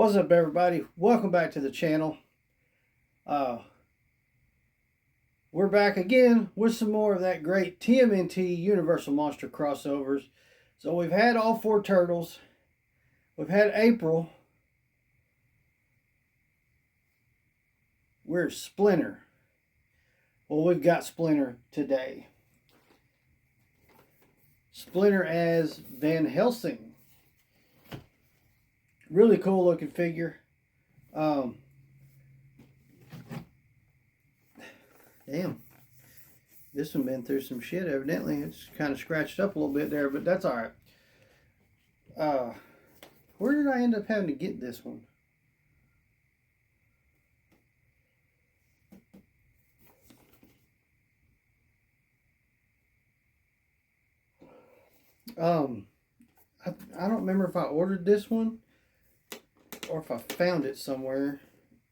What's up, everybody? Welcome back to the channel. We're back again with some more of that great TMNT Universal Monster crossovers. So we've had all four turtles. We've had April. Where's Splinter? Well, we've got Splinter today. Splinter as Van Helsing. Really cool looking figure. Damn. This one been through some shit evidently. It's kind of scratched up a little bit there, but that's alright. Where did I end up having to get this one? I don't remember if I ordered this one or if I found it somewhere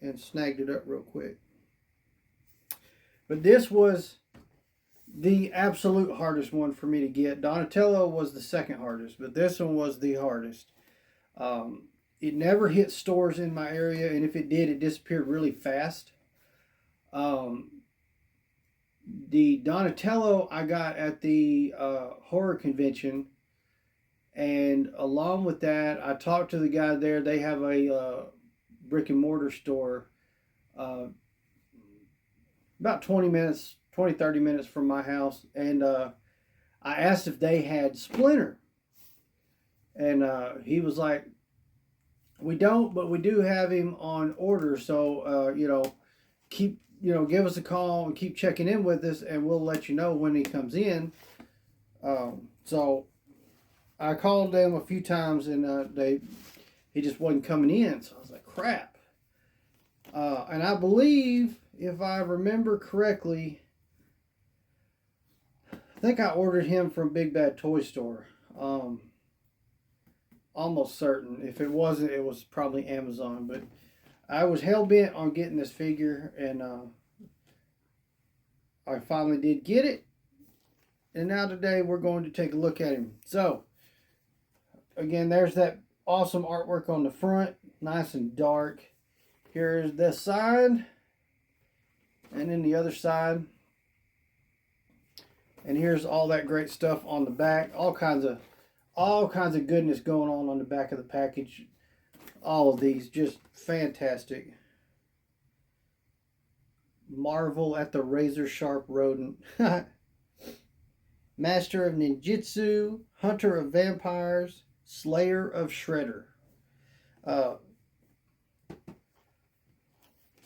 and snagged it up real quick. But this was the absolute hardest one for me to get. Donatello was the second hardest, but this one was the hardest. It never hit stores in my area, and if it did, it disappeared really fast. The Donatello I got at the horror convention, and along with that, I talked to the guy there. They have a brick and mortar store about 30 minutes from my house, and I asked if they had Splinter, and he was like, we don't, but we do have him on order, so give us a call and keep checking in with us, and we'll let you know when he comes in. So I called them a few times, and he just wasn't coming in, so I was like, crap. And I believe, if I remember correctly, I think I ordered him from Big Bad Toy Store. Almost certain. If it wasn't, it was probably Amazon. But I was hell-bent on getting this figure, and I finally did get it. And now today we're going to take a look at him. So, again, there's that awesome artwork on the front. Nice and dark. Here's this side. And then the other side. And here's all that great stuff on the back. All kinds of goodness going on the back of the package. All of these just fantastic. Marvel at the razor sharp rodent. Master of ninjutsu, hunter of vampires, slayer of Shredder.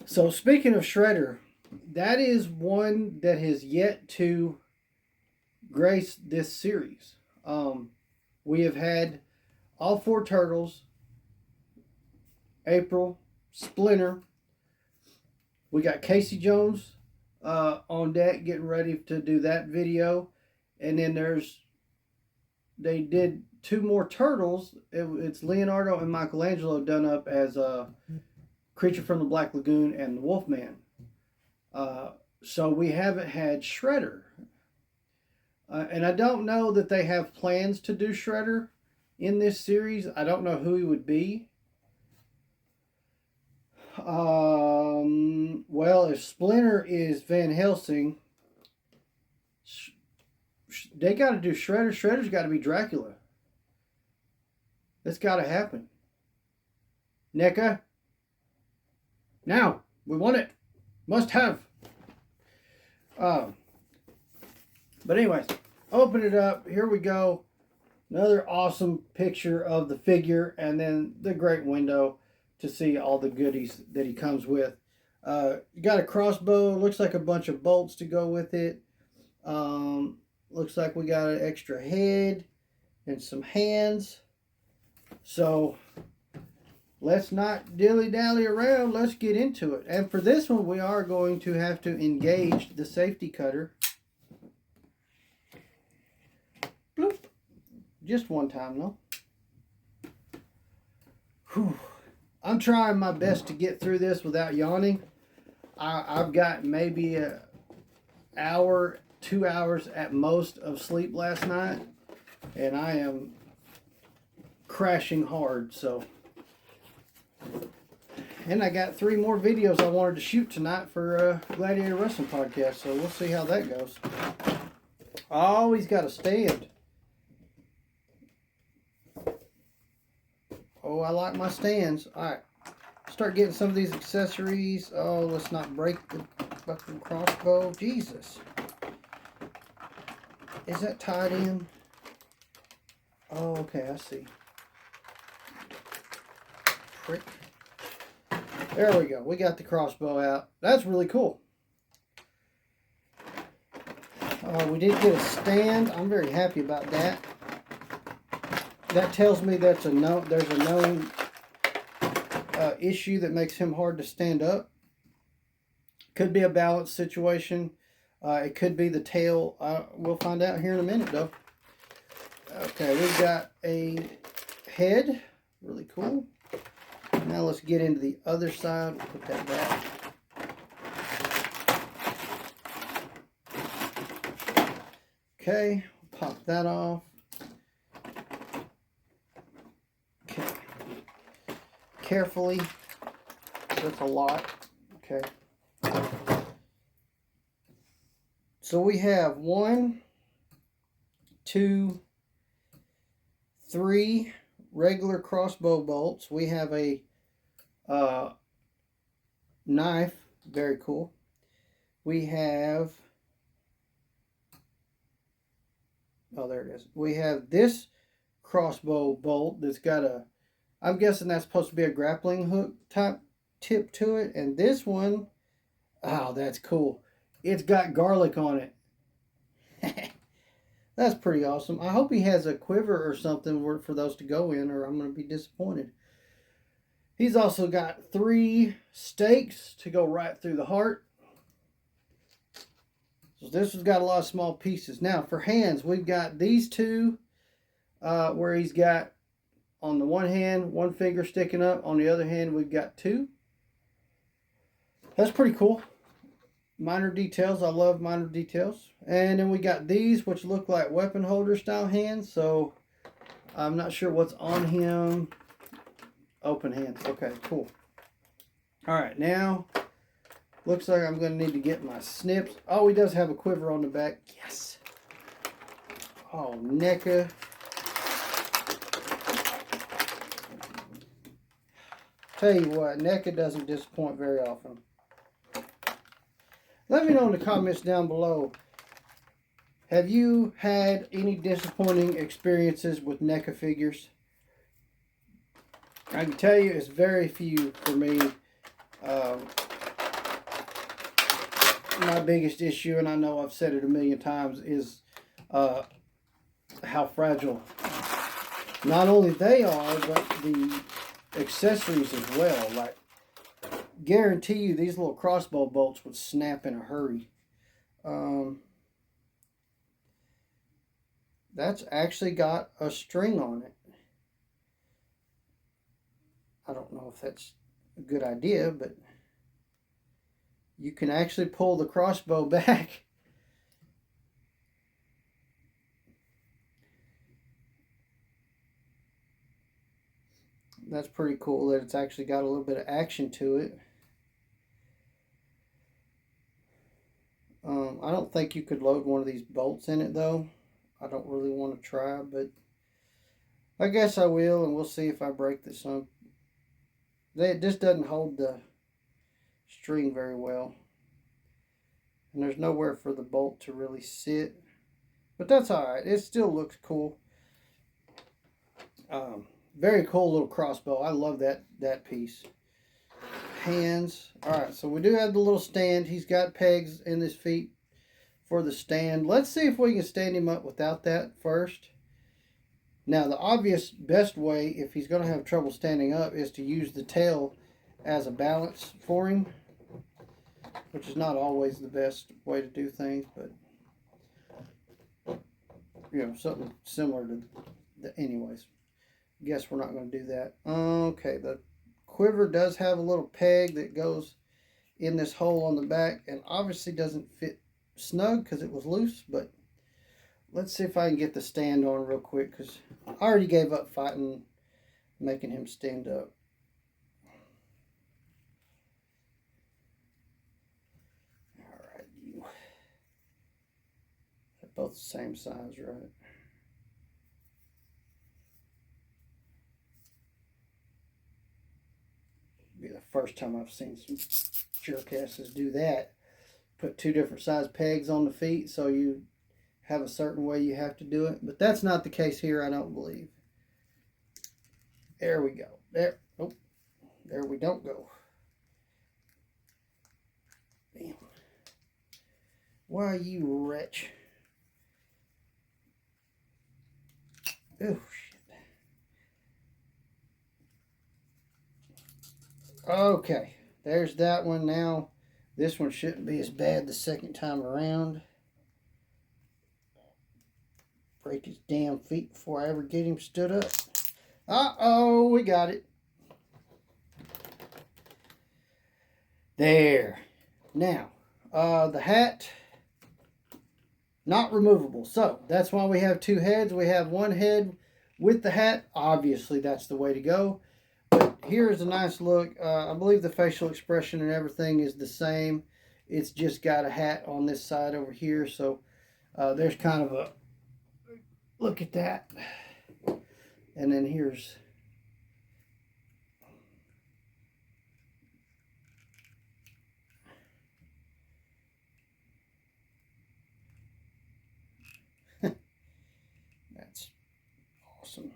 So speaking of Shredder, that is one that has yet to grace this series. We have had all four turtles, April, Splinter. We got Casey Jones on deck getting ready to do that video. And then they did two more turtles. It's Leonardo and Michelangelo done up as Creature from the Black Lagoon and the Wolfman. So we haven't had Shredder. And I don't know that they have plans to do Shredder in this series. I don't know who he would be. Well, if Splinter is Van Helsing, they got to do Shredder. Shredder's got to be Dracula. That's got to happen. Neca. Now, we want it. Must have. But anyways, open it up. Here we go. Another awesome picture of the figure, and then the great window to see all the goodies that he comes with. You got a crossbow. Looks like a bunch of bolts to go with it. Looks like we got an extra head and some hands. So let's not dilly-dally around. Let's get into it. And for this one, we are going to have to engage the safety cutter. Bloop. Just one time, though. Whew. I'm trying my best to get through this without yawning. I've got maybe an hour, 2 hours at most of sleep last night. And I am crashing hard, so And I got 3 more videos I wanted to shoot tonight for Gladiator Wrestling Podcast, so we'll see how that goes. Oh, he's got a stand. Oh, I like my stands. Alright. Start getting some of these accessories. Oh, let's not break the fucking crossbow. Jesus. Is that tied in? Oh, okay, I see. Prick. There we go. We got the crossbow out. That's really cool. We did get a stand. I'm very happy about that. That tells me there's a known issue that makes him hard to stand up. Could be a balance situation. It could be the tail. We'll find out here in a minute, though. Okay, we've got a head. Really cool. Now let's get into the other side. We'll put that back. Okay, pop that off. Okay. Carefully. That's a lot. Okay. So we have 1, 2, 3 regular crossbow bolts. We have a knife. Very cool. We have... Oh, there it is. We have this crossbow bolt that's got a... I'm guessing that's supposed to be a grappling hook type tip to it. And this one... Oh, that's cool. It's got garlic on it. That's pretty awesome. I hope he has a quiver or something for those to go in, or I'm going to be disappointed. He's also got 3 stakes to go right through the heart. So this has got a lot of small pieces. Now, for hands, we've got these 2 where he's got, on the one hand, 1 finger sticking up. On the other hand, we've got 2. That's pretty cool. Minor details. I love minor details. And then we got these, which look like weapon holder style hands. So I'm not sure what's on him. Open hands. Okay, cool. All right, now looks like I'm going to need to get my snips. Oh, he does have a quiver on the back. Yes. Oh, Neca. Tell you what, Neca doesn't disappoint very often. Let me know in the comments down below. Have you had any disappointing experiences with NECA figures? I can tell you it's very few for me. My biggest issue, and I know I've said it a million times, is how fragile not only they are, but the accessories as well. Like, guarantee you these little crossbow bolts would snap in a hurry. That's actually got a string on it. I don't know if that's a good idea, but you can actually pull the crossbow back. That's pretty cool that it's actually got a little bit of action to it. I don't think you could load one of these bolts in it though. I don't really want to try, but I guess I will, and we'll see if I break this up. This doesn't hold the string very well. And there's nowhere for the bolt to really sit. But that's alright. It still looks cool. Very cool little crossbow. I love that piece. Hands. Alright, so we do have the little stand. He's got pegs in his feet for the stand. Let's see if we can stand him up without that first. Now, the obvious best way, if he's going to have trouble standing up, is to use the tail as a balance for him, which is not always the best way to do things, but, you know, something similar to anyways. Guess we're not going to do that. Okay, the quiver does have a little peg that goes in this hole on the back, and obviously doesn't fit snug because it was loose, but let's see if I can get the stand on real quick, because I already gave up fighting making him stand up. both the same size, right? Be the first time I've seen some jerkasses do that. Put two different size pegs on the feet so you have a certain way you have to do it. But that's not the case here, I don't believe. There we go. There. Oh, there we don't go. Damn. Why, you wretch? Oh, shit. Okay. There's that one now. This one shouldn't be as bad the second time around. Break his damn feet before I ever get him stood up. Uh-oh, we got it. There. Now, the hat, not removable. So, that's why we have two heads. We have one head with the hat. Obviously, that's the way to go. But here's a nice look. I believe the facial expression and everything is the same. It's just got a hat on this side over here. So, there's kind of a look at that. And then here's that's awesome.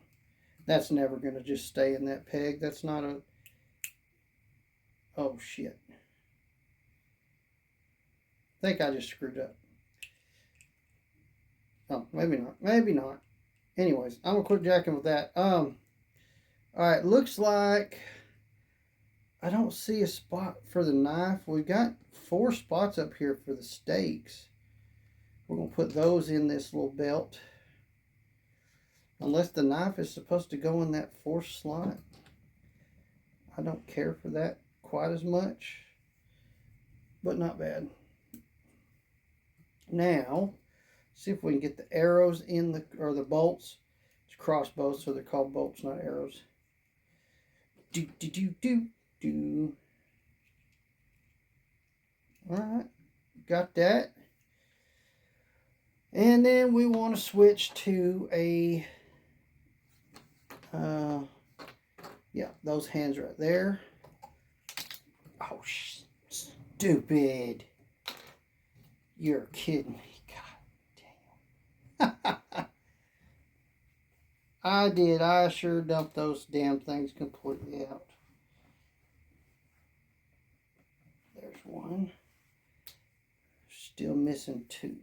That's never going to just stay in that peg. That's not a... Oh, shit. I think I just screwed up. Oh, maybe not. Maybe not. Anyways, I'm going to quit jacking with that. Alright, looks like I don't see a spot for the knife. We've got 4 spots up here for the stakes. We're going to put those in this little belt. Unless the knife is supposed to go in that 4th slot. I don't care for that quite as much. But not bad. Now, see if we can get the arrows in the, or the bolts. It's crossbows, so they're called bolts, not arrows. Do, do, do, do, do. Alright, got that. And then we want to switch to a, yeah, those hands right there. Oh, stupid. You're kidding me. God damn. I did. I sure dumped those damn things completely out. There's one. Still missing 2.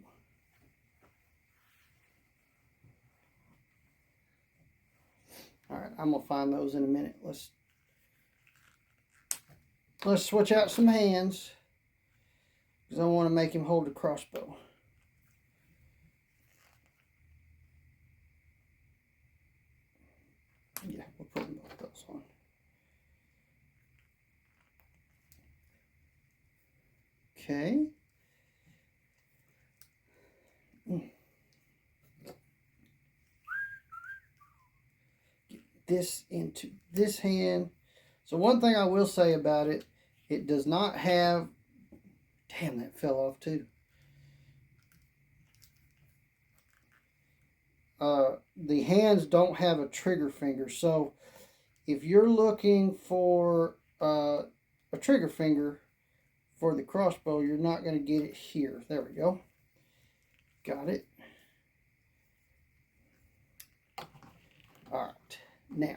Alright, I'm going to find those in a minute. Let's switch out some hands. Because I want to make him hold the crossbow. Yeah, we're putting both those on. Okay. Get this into this hand. So one thing I will say about it, it does not have... Damn, that fell off too. The hands don't have a trigger finger. So if you're looking for a trigger finger for the crossbow, you're not going to get it here. There we go. Got it. Alright, now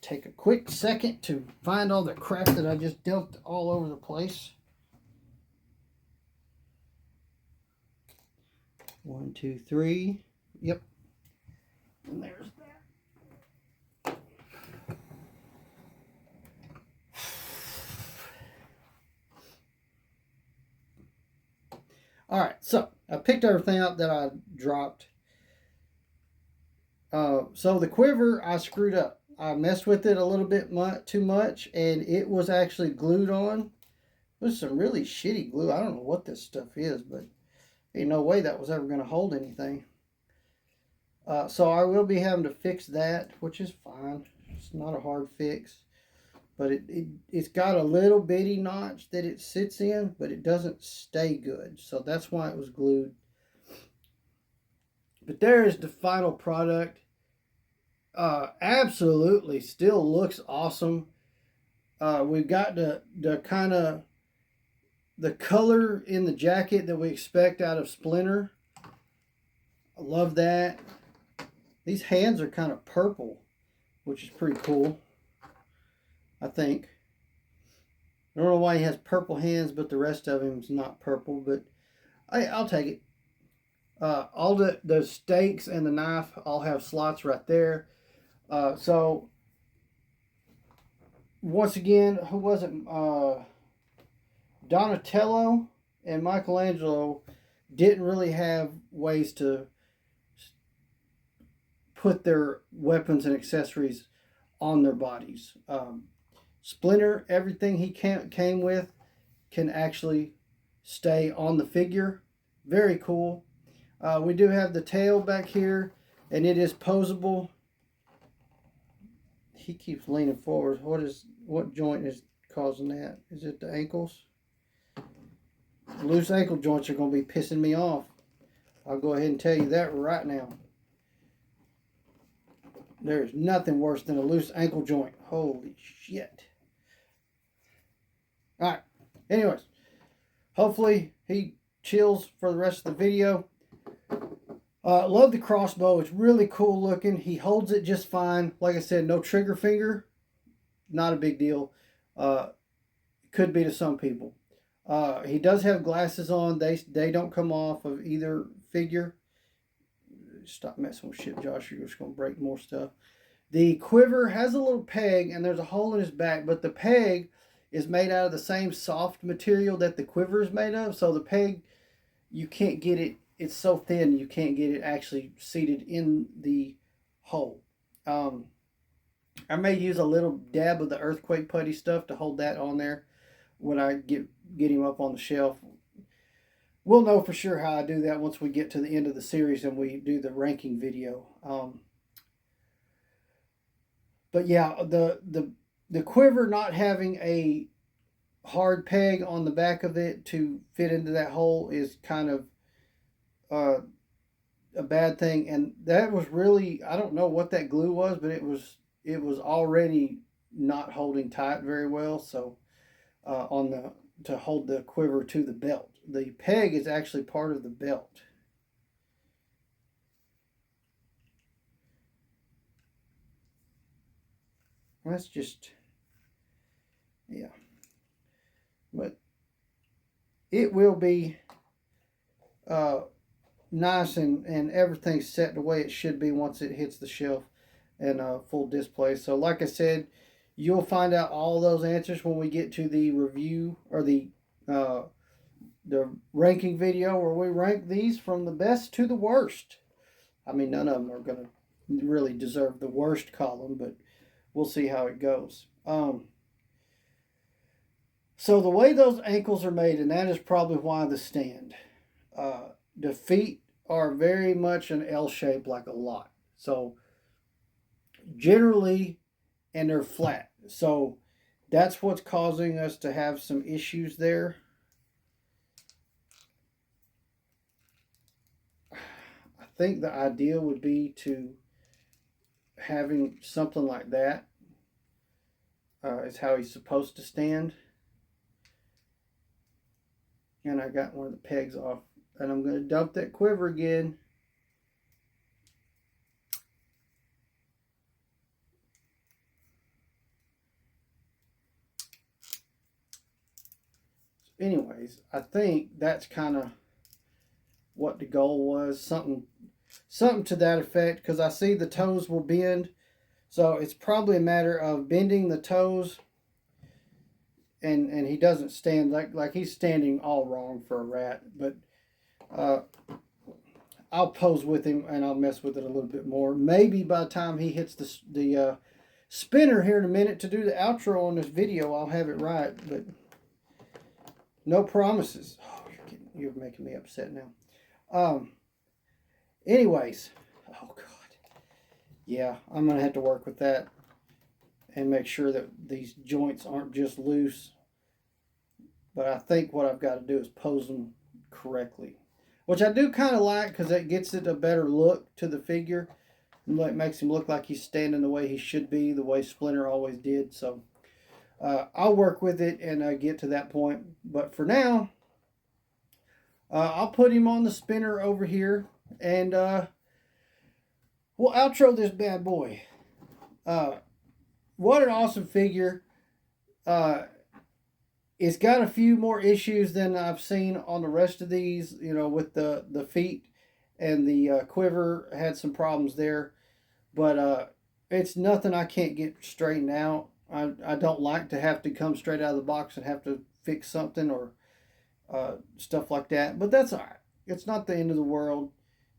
take a quick second to find all the crap that I just dumped all over the place. 1, 2, 3. Yep. And there's that. Alright, so I picked everything up that I dropped. So the quiver, I screwed up. I messed with it a little bit too much, and it was actually glued on with some really shitty glue. I don't know what this stuff is, but ain't no way that was ever going to hold anything. So I will be having to fix that, which is fine. It's not a hard fix. but it's got a little bitty notch that it sits in, but it doesn't stay good. So that's why it was glued. But there is the final product. Absolutely still looks awesome. We've got the kind of the color in the jacket that we expect out of Splinter. I love that. These hands are kind of purple, which is pretty cool, I think. I don't know why he has purple hands, but the rest of him is not purple, but I'll take it. All the stakes and the knife all have slots right there. So, once again, who was it? Donatello and Michelangelo didn't really have ways to put their weapons and accessories on their bodies. Splinter, everything he came with can actually stay on the figure. Very cool. We do have the tail back here, and it is posable. He keeps leaning forward. What joint is causing that? Is it the ankles? Loose ankle joints are going to be pissing me off. I'll go ahead and tell you that right now. There's nothing worse than a loose ankle joint. Holy shit. Alright. Anyways. Hopefully he chills for the rest of the video. Love the crossbow. It's really cool looking. He holds it just fine. Like I said, no trigger finger. Not a big deal. Could be to some people. He does have glasses on. They don't come off of either figure. Stop messing with shit, Josh. You're just going to break more stuff. The quiver has a little peg, and there's a hole in his back, but the peg is made out of the same soft material that the quiver is made of. So the peg, you can't get it. It's so thin, you can't get it actually seated in the hole. I may use a little dab of the earthquake putty stuff to hold that on there when I get him up on the shelf. We'll know for sure how I do that once we get to the end of the series and we do the ranking video. But yeah, the quiver not having a hard peg on the back of it to fit into that hole is kind of a bad thing. And that was really, I don't know what that glue was, but it was already not holding tight very well. So to hold the quiver to the belt. The peg is actually part of the belt. That's just, yeah. But it will be nice and everything's set the way it should be once it hits the shelf and full display. So like I said, you'll find out all those answers when we get to the review or the ranking video where we rank these from the best to the worst. I mean, none of them are going to really deserve the worst column, but we'll see how it goes. So the way those ankles are made, and that is probably why the stand. The feet are very much an L shape, like a lot. So generally, and they're flat. So that's what's causing us to have some issues there. I think the idea would be to having something like that is how he's supposed to stand. And I got one of the pegs off. And I'm going to dump that quiver again. So anyways, I think that's kind of what the goal was. Something to that effect. Because I see the toes will bend. So it's probably a matter of bending the toes. And he doesn't stand like he's standing all wrong for a rat. But I'll pose with him and I'll mess with it a little bit more. Maybe by the time he hits the spinner here in a minute to do the outro on this video, I'll have it right. But no promises. Oh, you're making me upset now. Anyways, oh God, yeah, I'm gonna have to work with that. and make sure that these joints aren't just loose. But I think what I've got to do is pose them correctly, which I do kind of like because that gets it a better look to the figure. It makes him look like he's standing the way he should be, the way Splinter always did. So I'll work with it and get to that point. But for now, I'll put him on the spinner over here, and we'll outro this bad boy. What an awesome figure. It's got a few more issues than I've seen on the rest of these, with the feet and the quiver had some problems there. But it's nothing I can't get straightened out. I don't like to have to come straight out of the box and have to fix something or stuff like that. But that's all right. It's not the end of the world.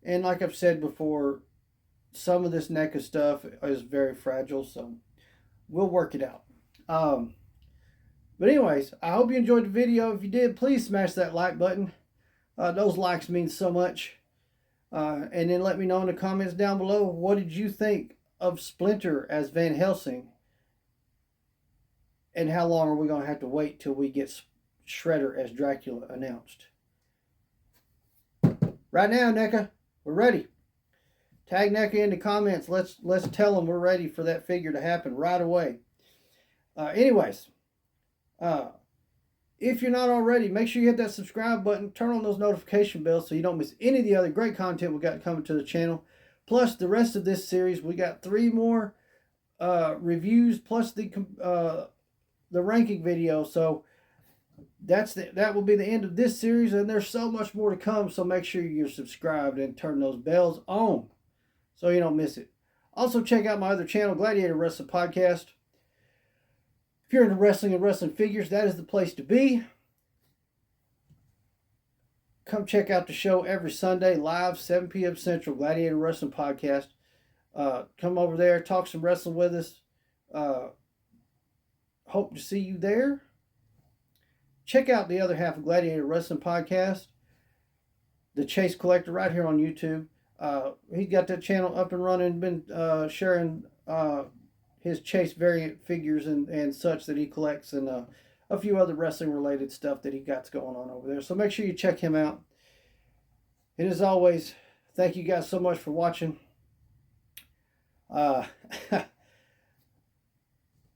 And like I've said before, some of this Neca stuff is very fragile, so we'll work it out. But anyways, I hope you enjoyed the video. If you did, please smash that like button. Those likes mean so much. And then let me know in the comments down below, what did you think of Splinter as Van Helsing? And how long are we going to have to wait till we get Shredder as Dracula announced? Right now, Neca, we're ready. Tag Neca in the comments. Let's tell them we're ready for that figure to happen right away. Anyways, if you're not already, make sure you hit that subscribe button, turn on those notification bells so you don't miss any of the other great content we got coming to the channel. Plus the rest of this series, we got 3 more reviews plus the ranking video. So that will be the end of this series, and there's so much more to come. So make sure you're subscribed and turn those bells on so you don't miss it. Also check out my other channel, Gladiator Wrestling Podcast. If you're into wrestling and wrestling figures, that is the place to be. Come check out the show every Sunday, live, 7 p.m. Central, Gladiator Wrestling Podcast. Come over there, talk some wrestling with us. Hope to see you there. Check out the other half of Gladiator Wrestling Podcast, The Chase Collector, right here on YouTube. He's got that channel up and running, been sharing his Chase variant figures and such that he collects, and a few other wrestling related stuff that he got going on over there. So make sure you check him out. And as always, thank you guys so much for watching.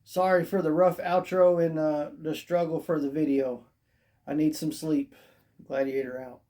Sorry for the rough outro and the struggle for the video. I need some sleep. Gladiator out.